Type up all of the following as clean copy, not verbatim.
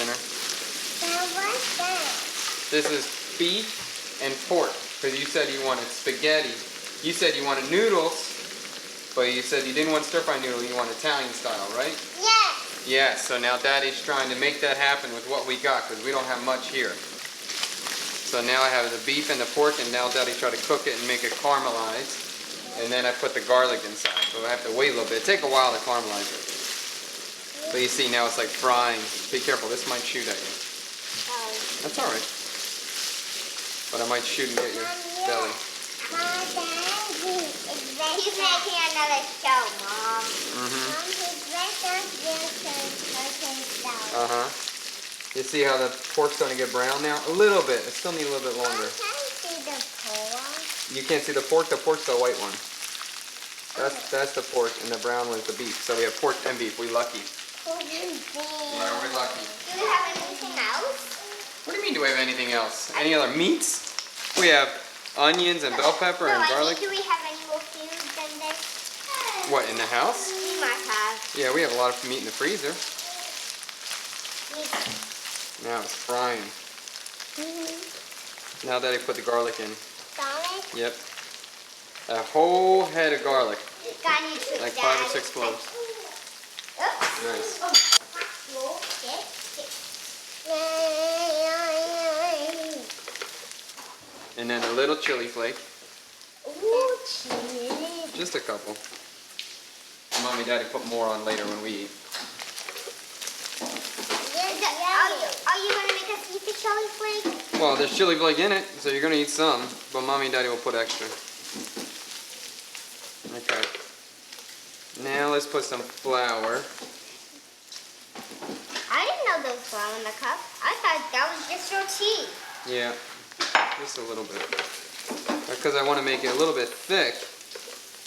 dinner. Now what's that? This is beef and pork. Because you said you wanted spaghetti. You said you wanted noodles. But you said you didn't want stir-fry noodle. You want Italian style, right? Yes. Yes. So now Daddy's trying to make that happen with what we got. Because we don't have much here. So now I have the beef and the pork. And now Daddy tried to cook it and make it caramelized. And then I put the garlic inside. So I have to wait a little bit. It takes a while to caramelize it. But you see now it's like frying. Be careful, this might shoot at you. Oh. That's alright. But I might shoot and get your belly. He's making another show, Mom. Mm-hmm. Mom, You see how the pork's starting to get brown now? A little bit. It still needs a little bit longer. I can't see the pork. You can't see the pork? The pork's the white one. That's the pork, and the brown one's the beef. So we have pork and beef. We're lucky. Pork and beef. Yeah, we're lucky. Do we have anything else? What do you mean, do we have anything else? Any other meats? We have onions and bell pepper and garlic. Do we have any more food than this? What, in the house? We might have. Yeah, we have a lot of meat in the freezer. Now it's frying. Now Daddy put the garlic in. Garlic? Yep. A whole head of garlic. Like 5 or 6 cloves. Nice. And then a little chili flake. Ooh, chili. Just a couple. Mommy and Daddy put more on later when we eat. Are you going to make us eat the chili flake? Well, there's chili flake in it, so you're going to eat some. But Mommy and Daddy will put extra. Okay. Now let's put some flour. I didn't know there was flour in the cup. I thought that was just your tea. Yeah, just a little bit. Because I want to make it a little bit thick.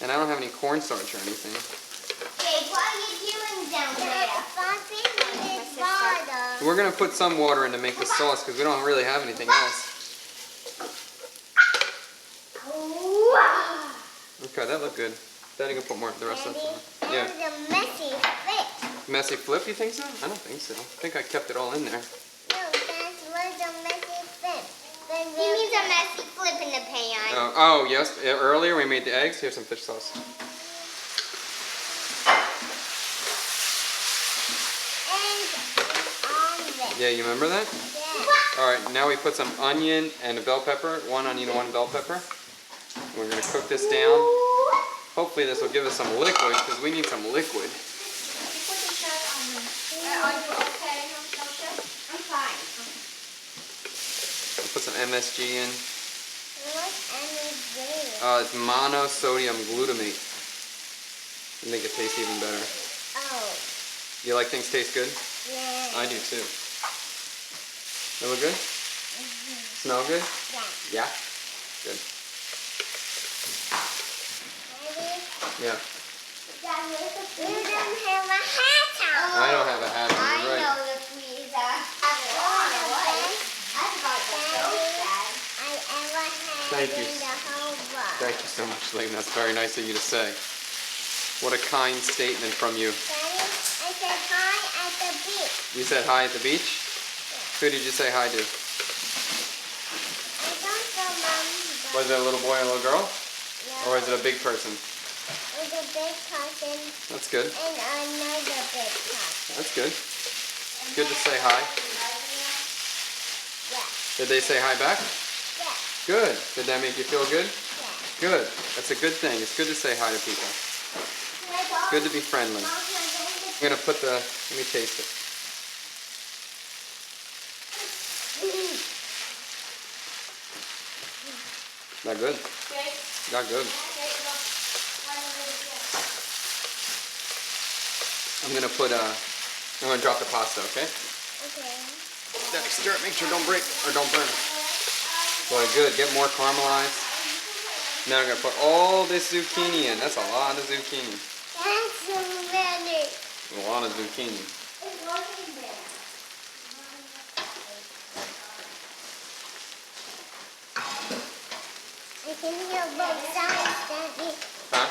And I don't have any cornstarch or anything. Jake, what are you doing down there? We're going to put some water in to make the sauce because we don't really have anything else. Okay, that looked good. Daddy can put more of the rest of it. Yeah. That was a messy flip. Messy flip, you think so? I don't think so. I think I kept it all in there. No, that was a messy flip. He means a messy flip in the pan. Oh, yes. Earlier we made the eggs. Here's some fish sauce. Yeah, you remember that? Yeah. All right, now we put some onion and a bell pepper. 1 onion and 1 bell pepper. We're going to cook this down. Hopefully this will give us some liquid because we need some liquid. Are you okay? I'm fine. We'll put some MSG in. What's MSG? It's monosodium glutamate. Make it taste even better. Oh. You like things taste good? Yeah. I do too. They look good? Smell good? Yeah. Yeah? Good. You Yeah. don't have a hat on. I don't have a hat on, I you're right. know the freezer. I forgot the dad I ever had Thank you. in the whole world. Thank you so much, Layton. That's very nice of you to say. What a kind statement from you. Daddy, I said hi at the beach. You said hi at the beach? Yeah. Who did you say hi to? I don't know, Mom. Was it a little boy and a little girl? No. Or is it a big person? With a big cousin That's good. and another big cousin. That's good. It's good to say hi. Yeah. Did they say hi back? Yeah. Good. Did that make you feel good? Yeah. Good. That's a good thing. It's good to say hi to people. Good to be friendly. I'm going to put the, let me taste it. Not good. Not good. I'm going to put, I'm going to drop the pasta, okay? Okay. Daddy, stir it. Make sure don't break or don't burn. Boy, good. Get more caramelized. Now I'm going to put all this zucchini in. That's a lot of zucchini. That's so many. A lot of zucchini. I can hear both sides, Daddy. Huh?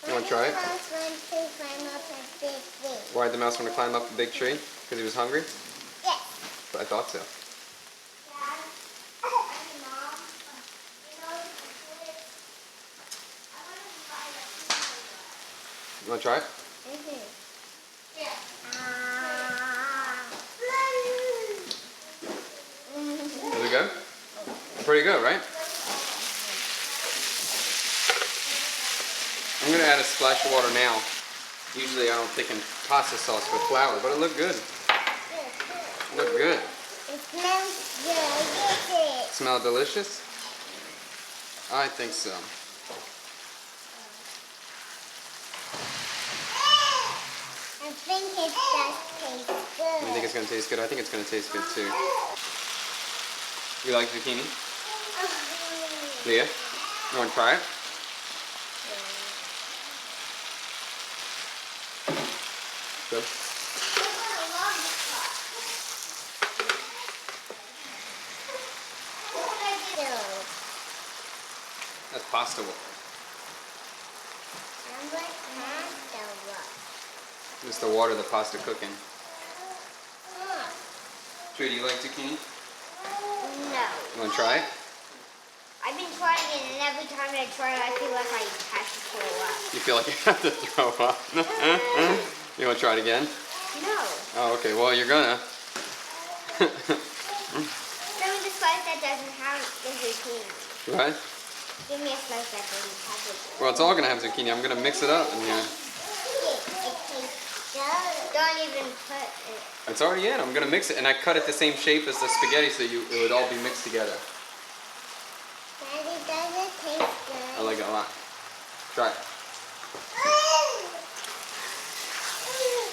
You want to try it? The mouse wants to climb up a big tree. Why did the mouse want to climb up a big tree? Because he was hungry? Yes. I thought so. You want to try it? Yeah. Is it good? Pretty good, right? I'm going to add a splash of water now. Usually I don't thicken pasta sauce with flour, but it looked good. It looked good. It smells good. Smell delicious? I think so. I think it does taste good. You think it's going to taste good? I think it's going to taste good too. You like zucchini? Leah? You want to try it? Good. That's pasta water. Just the water the pasta cooking. Trey, do you like zucchini? No. You want to try it? I've been trying it, and every time I try it, I feel like I have to throw up. You feel like you have to throw up? You want to try it again? No. Oh, okay. Well, you're gonna. Give me the slice that doesn't have the zucchini. What? Give me a slice that doesn't have zucchini. Well, it's all gonna have zucchini. I'm gonna mix it up in here. It tastes good. Don't even put it. It's already in. I'm gonna mix it, and I cut it the same shape as the spaghetti, so it would all be mixed together. Daddy, does it taste good? I like it a lot. Try it.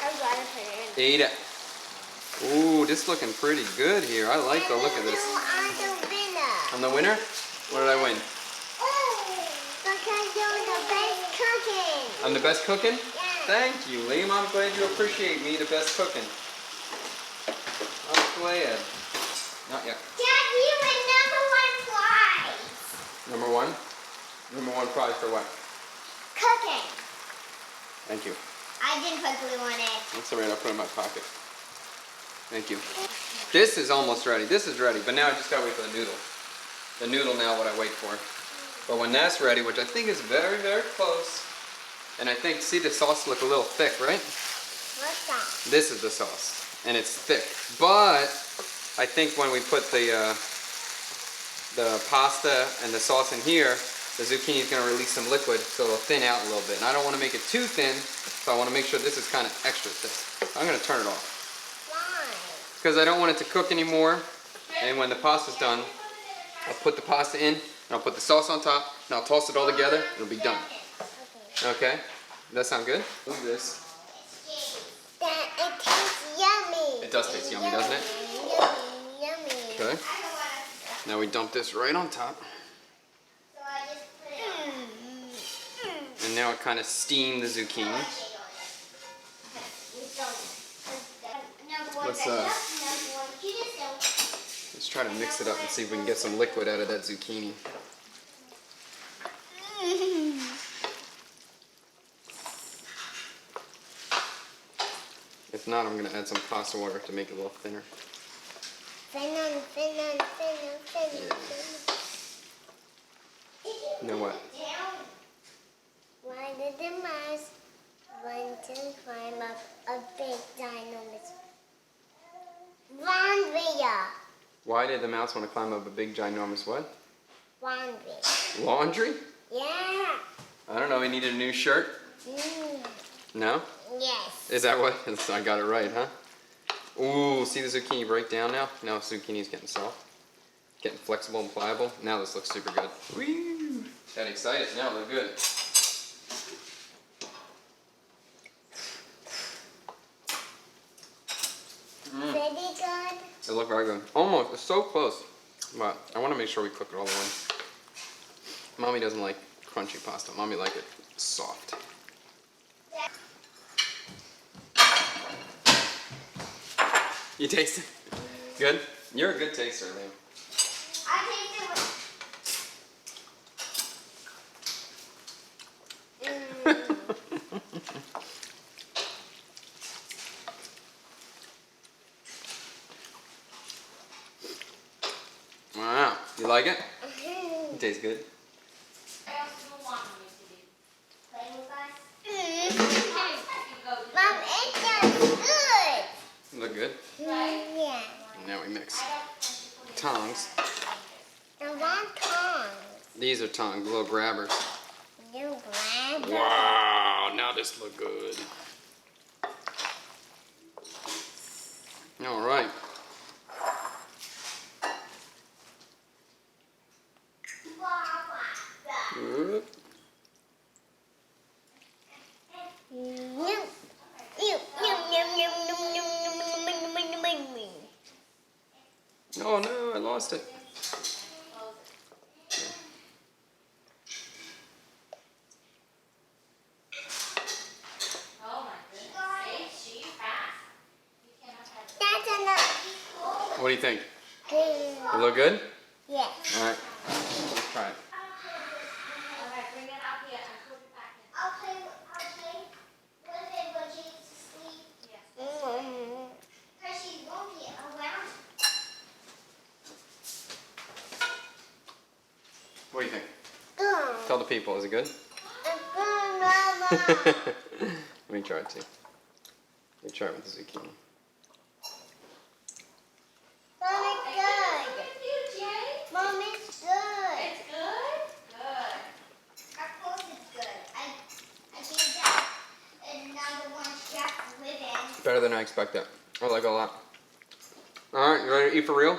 I'd rather put it in. Eat it. Ooh, this is looking pretty good here. I like the look of this. I'm the winner. I'm the winner? What did I win? Because you're the best cooking. I'm the best cooking? Yeah. Thank you, Liam. I'm glad you appreciate me, the best cooking. I'm glad. Not yet. Dad, you win #1 prize. Number one? Number one prize for what? Cooking. Thank you. I didn't put glue on it. That's alright, I'll put it in my pocket. Thank you. This is almost ready. This is ready, but now I just gotta wait for the noodle. The noodle now what I wait for. But when that's ready, which I think is very, very close, and I think, see the sauce look a little thick, right? What's that? This is the sauce, and it's thick. But I think when we put the pasta and the sauce in here, the zucchini is going to release some liquid, so it'll thin out a little bit. And I don't want to make it too thin, so I want to make sure this is kind of extra thick. I'm going to turn it off. Why? Because I don't want it to cook anymore. And when the pasta's done, I'll put the pasta in, and I'll put the sauce on top, and I'll toss it all together. It'll be done. Okay? Does that sound good? Look at this. It tastes yummy. It does taste yummy, doesn't it? Yummy. Okay. Now we dump this right on top. So I just put it And now it kind of steamed the zucchini. Let's try to mix it up and see if we can get some liquid out of that zucchini. If not, I'm going to add some pasta water to make it a little thinner. Thinner. Now what? Why did the mouse want to climb up a big ginormous laundry? Why did the mouse want to climb up a big ginormous what? Laundry. Laundry? Yeah. I don't know, he needed a new shirt? No? Yes. Is that what? I got it right, huh? Ooh, see the zucchini break down now? Now the zucchini's getting soft. Getting flexible and pliable. Now this looks super good. Woo! Got excited. Now it looks good. Pretty good. It looked very good. Almost. It's so close. But I want to make sure we cook it all the way. Mommy doesn't like crunchy pasta. Mommy like it soft. You taste it? Good? You're a good taster, Liam. I tasted it. You like it? It tastes good. Mom, it tastes good. Look good? Yeah. Now we mix tongs. I want tongs. These are tongs, little grabbers. You grab them. Wow, now this look good. All right. Good. Oh no, I lost it. That's enough. What do you think? Good. It look good? Yes. All right, let's try it. I'll play with it when she's asleep. Because she won't be around. What do you think? Good. Tell the people, is it good? It's good, Mama. Let me try it too. Let me try it with the zucchini. Mom, it's good. Mom, it's good. It's good? Good. Of course it's good. I gave that another one chef ribbon. Better than I expected. I like it a lot. All right, you ready to eat for real?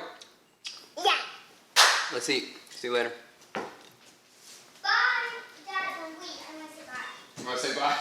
Yeah. Let's eat. See you later. Bye. Dad, wait. I want to say bye. You want to say bye?